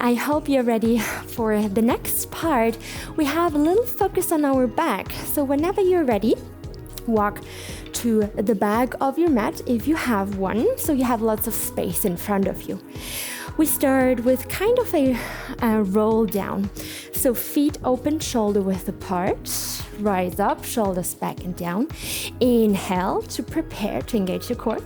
I hope you're ready for the next part. We have a little focus on our back. So whenever you're ready, walk to the back of your mat if you have one, so you have lots of space in front of you. We start with kind of a roll down. So feet open, shoulder width apart. Rise up, shoulders back and down. Inhale to prepare to engage your core.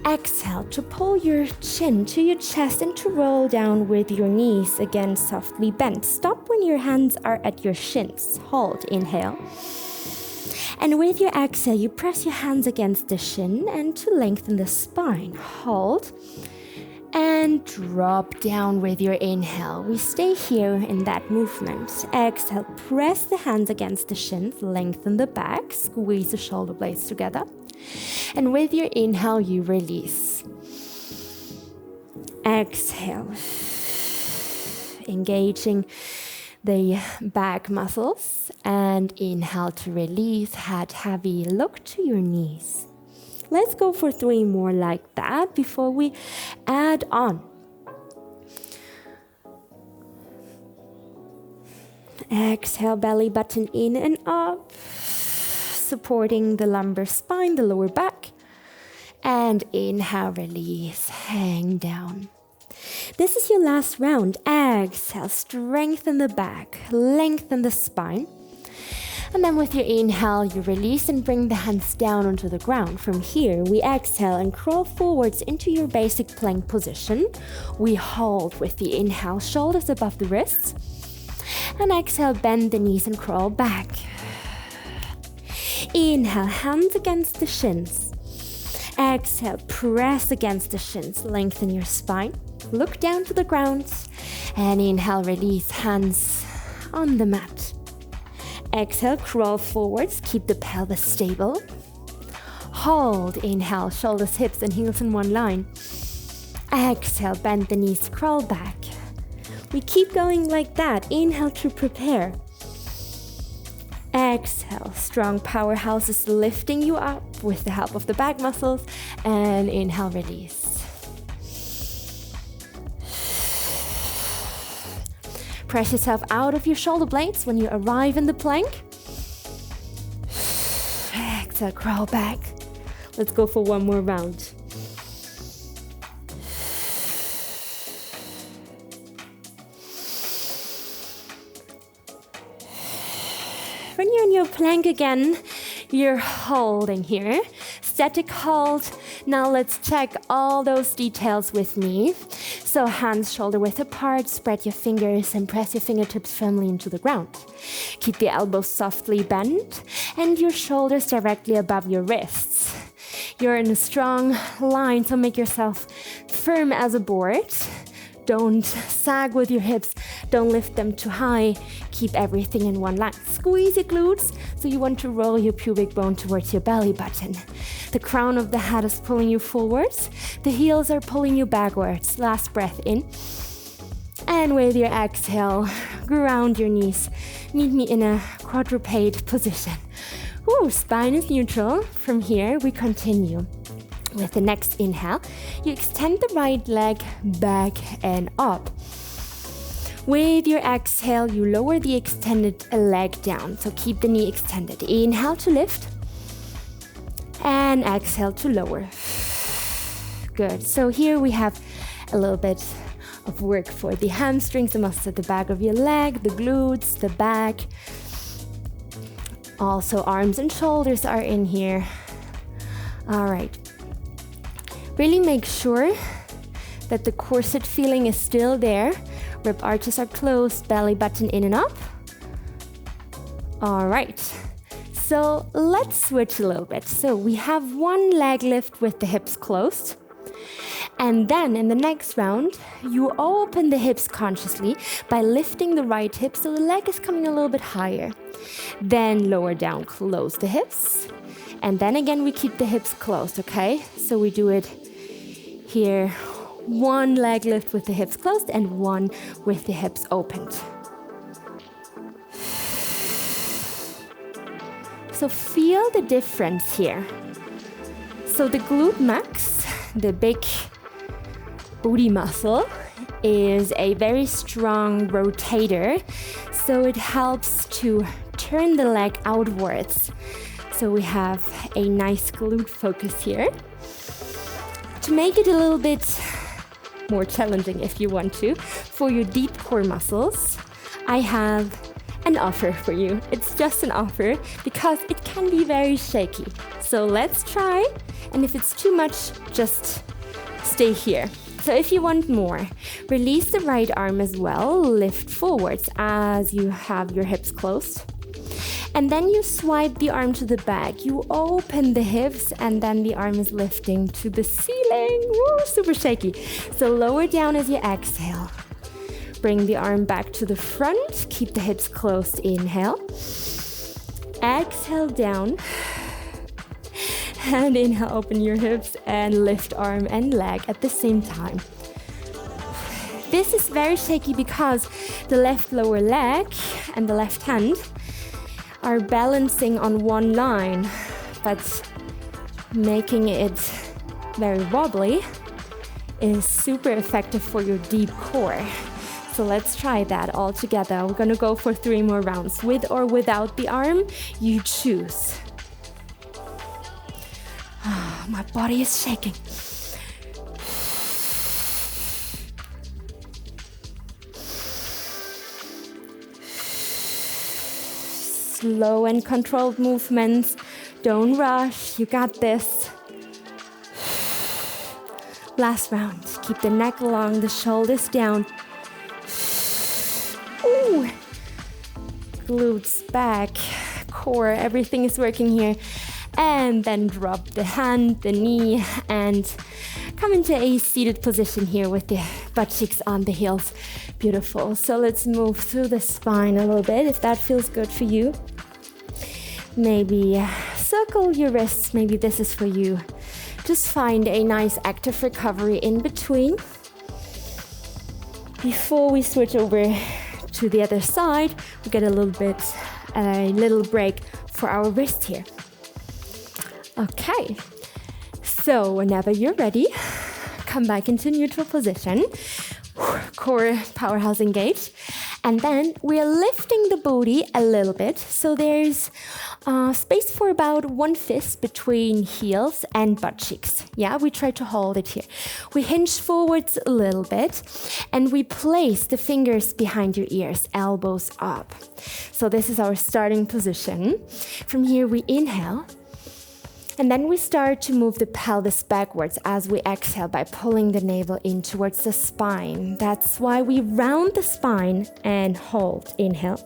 Exhale to pull your chin to your chest and to roll down with your knees again softly bent. Stop when your hands are at your shins. Hold, inhale. And with your exhale, you press your hands against the shin and to lengthen the spine. Hold. And drop down with your inhale. We stay here in that movement. Exhale, press the hands against the shins, lengthen the back, squeeze the shoulder blades together. And with your inhale, you release. Exhale, engaging the back muscles. And inhale to release, head heavy, look to your knees. Let's go for 3 more like that before we add on. Exhale, belly button in and up, supporting the lumbar spine, the lower back. And inhale, release, hang down. This is your last round. Exhale, strengthen the back, lengthen the spine. And then with your inhale, you release and bring the hands down onto the ground. From here, we exhale and crawl forwards into your basic plank position. We hold with the inhale, shoulders above the wrists. And exhale, bend the knees and crawl back. Inhale, hands against the shins. Exhale, press against the shins, lengthen your spine. Look down to the ground. And inhale, release, hands on the mat. Exhale, crawl forwards, keep the pelvis stable. Hold, inhale, shoulders, hips, and heels in one line. Exhale, bend the knees, crawl back. We keep going like that. Inhale to prepare. Exhale, strong powerhouse is lifting you up with the help of the back muscles. And inhale, release. Press yourself out of your shoulder blades when you arrive in the plank. Exhale, crawl back. Let's go for 1 more round. When you're in your plank again, you're holding here. Static hold. Now let's check all those details with me. So hands shoulder width apart, spread your fingers and press your fingertips firmly into the ground. Keep the elbows softly bent and your shoulders directly above your wrists. You're in a strong line, so make yourself firm as a board. Don't sag with your hips, don't lift them too high. Keep everything in one line. Squeeze your glutes, so you want to roll your pubic bone towards your belly button. The crown of the head is pulling you forwards. The heels are pulling you backwards. Last breath in. And with your exhale, ground your knees. Meet me in a quadruped position. Ooh, spine is neutral. From here, we continue. With the next inhale, you extend the right leg back and up. With your exhale, you lower the extended leg down. So keep the knee extended. Inhale to lift. And exhale to lower. Good. So here we have a little bit of work for the hamstrings, the muscles at the back of your leg, the glutes, the back. Also, arms and shoulders are in here. All right. Really make sure that the corset feeling is still there. Rib arches are closed, belly button in and up. All right. So let's switch a little bit. So we have 1 leg lift with the hips closed. And then in the next round, you open the hips consciously by lifting the right hip so the leg is coming a little bit higher. Then lower down, close the hips. And then again, we keep the hips closed, okay? So we do it here. 1 leg lift with the hips closed and 1 with the hips opened. So feel the difference here. So the glute max, the big booty muscle, is a very strong rotator, so it helps to turn the leg outwards. So we have a nice glute focus here. To make it a little bit more challenging if you want to, for your deep core muscles, I have an offer for you. It's just an offer because it can be very shaky. So let's try, and if it's too much, just stay here. So if you want more, release the right arm as well, lift forwards as you have your hips closed. And then you swipe the arm to the back. You open the hips and then the arm is lifting to the ceiling. Woo, super shaky. So lower down as you exhale. Bring the arm back to the front. Keep the hips closed. Inhale. Exhale down. And inhale, open your hips and lift arm and leg at the same time. This is very shaky because the left lower leg and the left hand are balancing on one line, but making it very wobbly is super effective for your deep core. So let's try that all together. We're gonna go for 3 more rounds. With or without the arm, you choose. My body is shaking. Slow and controlled movements. Don't rush. You got this. Last round. Keep the neck long, the shoulders down. Ooh. Glutes back, core, everything is working here. And then drop the hand, the knee, and come into a seated position here with the butt cheeks on the heels. Beautiful. So let's move through the spine a little bit if that feels good for you. Maybe circle your wrists. Maybe this is for you. Just find a nice active recovery in between. Before we switch over to the other side, we get a little break for our wrist here. Okay. So whenever you're ready, come back into neutral position. Core powerhouse engaged. And then we're lifting the booty a little bit. So there's space for about 1 fist between heels and butt cheeks. Yeah, we try to hold it here. We hinge forwards a little bit and we place the fingers behind your ears, elbows up. So this is our starting position. From here we inhale. And then we start to move the pelvis backwards as we exhale by pulling the navel in towards the spine. That's why we round the spine and hold. Inhale.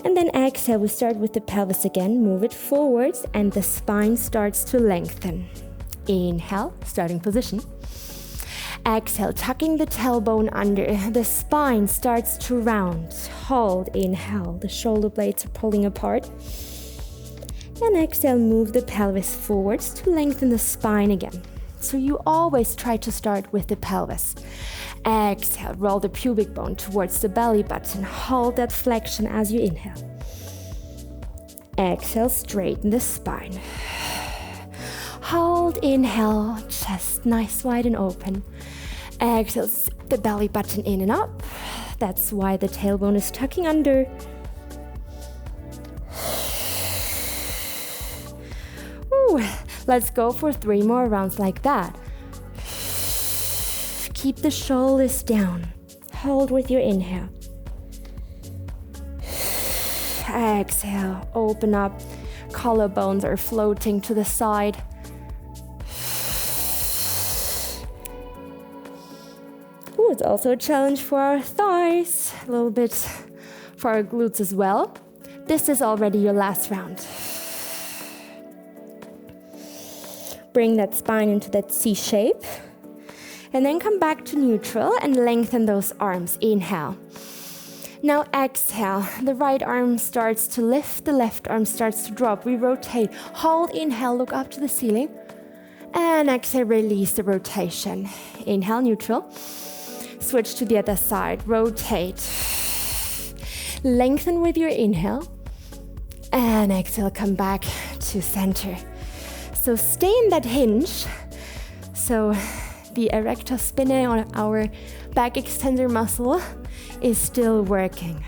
And then exhale, we start with the pelvis again, move it forwards, and the spine starts to lengthen. Inhale, starting position. Exhale, tucking the tailbone under, the spine starts to round. Hold, inhale, the shoulder blades are pulling apart. And exhale, move the pelvis forwards to lengthen the spine again. So you always try to start with the pelvis. Exhale, roll the pubic bone towards the belly button. Hold that flexion as you inhale. Exhale, straighten the spine. Hold, inhale, chest nice, wide and open. Exhale, zip the belly button in and up. That's why the tailbone is tucking under. Let's go for 3 more rounds like that. Keep the shoulders down. Hold with your inhale. Exhale, open up. Collarbones are floating to the side. Ooh, it's also a challenge for our thighs. A little bit for our glutes as well. This is already your last round. Bring that spine into that C shape. And then come back to neutral and lengthen those arms. Inhale. Now exhale. The right arm starts to lift, the left arm starts to drop. We rotate. Hold, inhale, look up to the ceiling. And exhale, release the rotation. Inhale, neutral. Switch to the other side. Rotate. Lengthen with your inhale. And exhale, come back to center. So stay in that hinge. So the erector spinae on our back extender muscle is still working.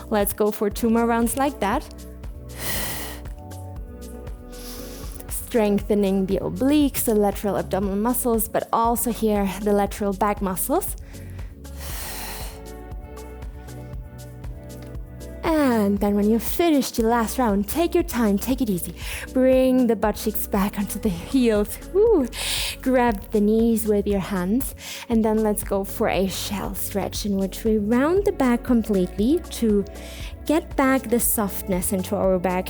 Let's go for 2 more rounds like that. Strengthening the obliques, the lateral abdominal muscles, but also here the lateral back muscles. And then when you finish the last round, take your time, take it easy. Bring the butt cheeks back onto the heels. Woo. Grab the knees with your hands. And then let's go for a shell stretch in which we round the back completely to get back the softness into our back.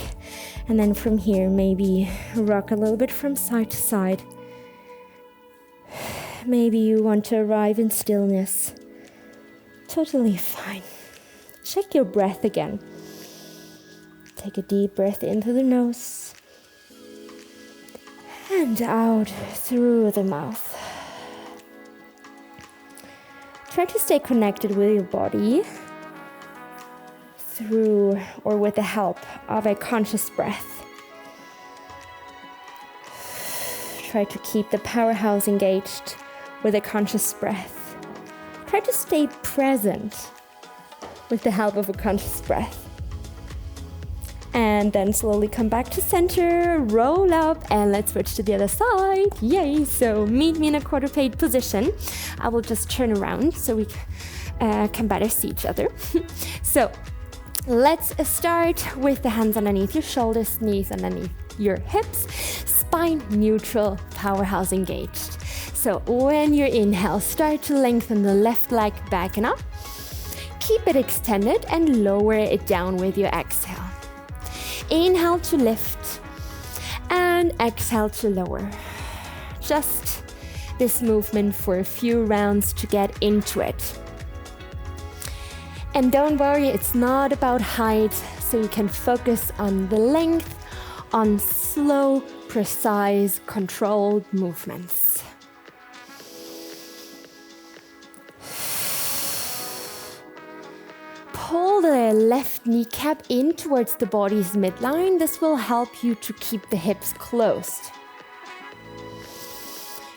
And then from here, maybe rock a little bit from side to side. Maybe you want to arrive in stillness. Totally fine. Check your breath again. Take a deep breath into the nose and out through the mouth. Try to stay connected with your body through or with the help of a conscious breath. Try to keep the powerhouse engaged with a conscious breath. Try to stay present with the help of a conscious breath. And then slowly come back to center, roll up, and let's switch to the other side. Yay! So meet me in a quarter plate position. I will just turn around so we can better see each other. So let's start with the hands underneath your shoulders, knees underneath your hips, spine neutral, powerhouse engaged. So when you inhale, start to lengthen the left leg back and up. Keep it extended and lower it down with your exhale. Inhale to lift and exhale to lower. Just this movement for a few rounds to get into it. And don't worry, it's not about height, so you can focus on the length, on slow, precise, controlled movements. Pull the left kneecap in towards the body's midline. This will help you to keep the hips closed.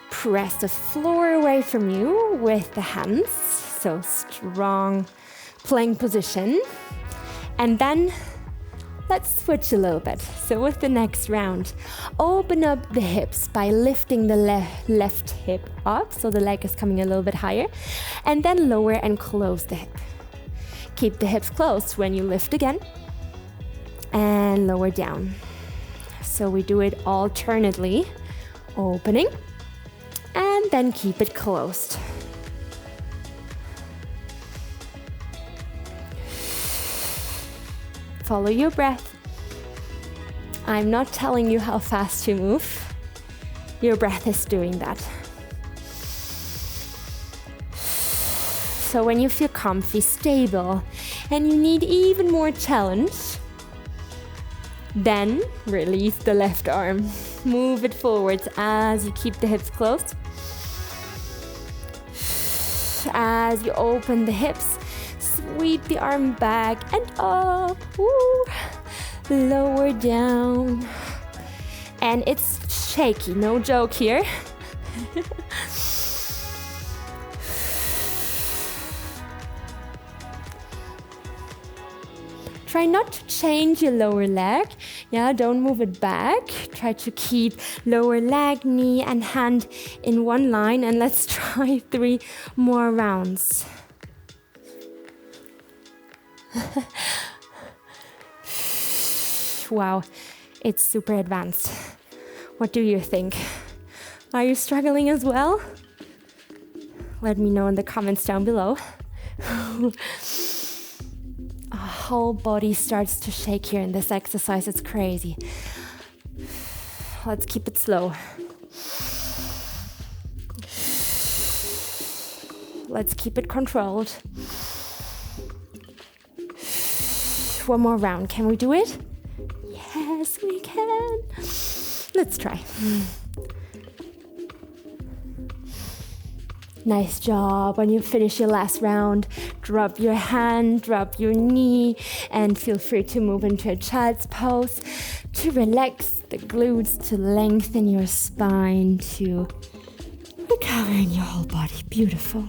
Press the floor away from you with the hands, so strong plank position. And then let's switch a little bit. So with the next round, open up the hips by lifting the left hip up, so the leg is coming a little bit higher, and then lower and close the hip. Keep the hips closed when you lift again and lower down. So we do it alternately, opening and then keep it closed. Follow your breath. I'm not telling you how fast to move. Your breath is doing that. So when you feel comfy, stable, and you need even more challenge, then release the left arm. Move it forwards as you keep the hips closed. As you open the hips, sweep the arm back and up. Woo. Lower down. And it's shaky, no joke here. Try not to change your lower leg. Yeah, don't move it back. Try to keep lower leg, knee, and hand in one line. And let's try 3 more rounds. Wow, it's super advanced. What do you think? Are you struggling as well? Let me know in the comments down below. Whole body starts to shake here in this exercise. It's crazy. Let's keep it slow. Let's keep it controlled. One more round. Can we do it? Yes, we can. Let's try. Nice job. When you finish your last round, drop your hand, drop your knee, and feel free to move into a child's pose to relax the glutes, to lengthen your spine, to recovering your whole body. Beautiful.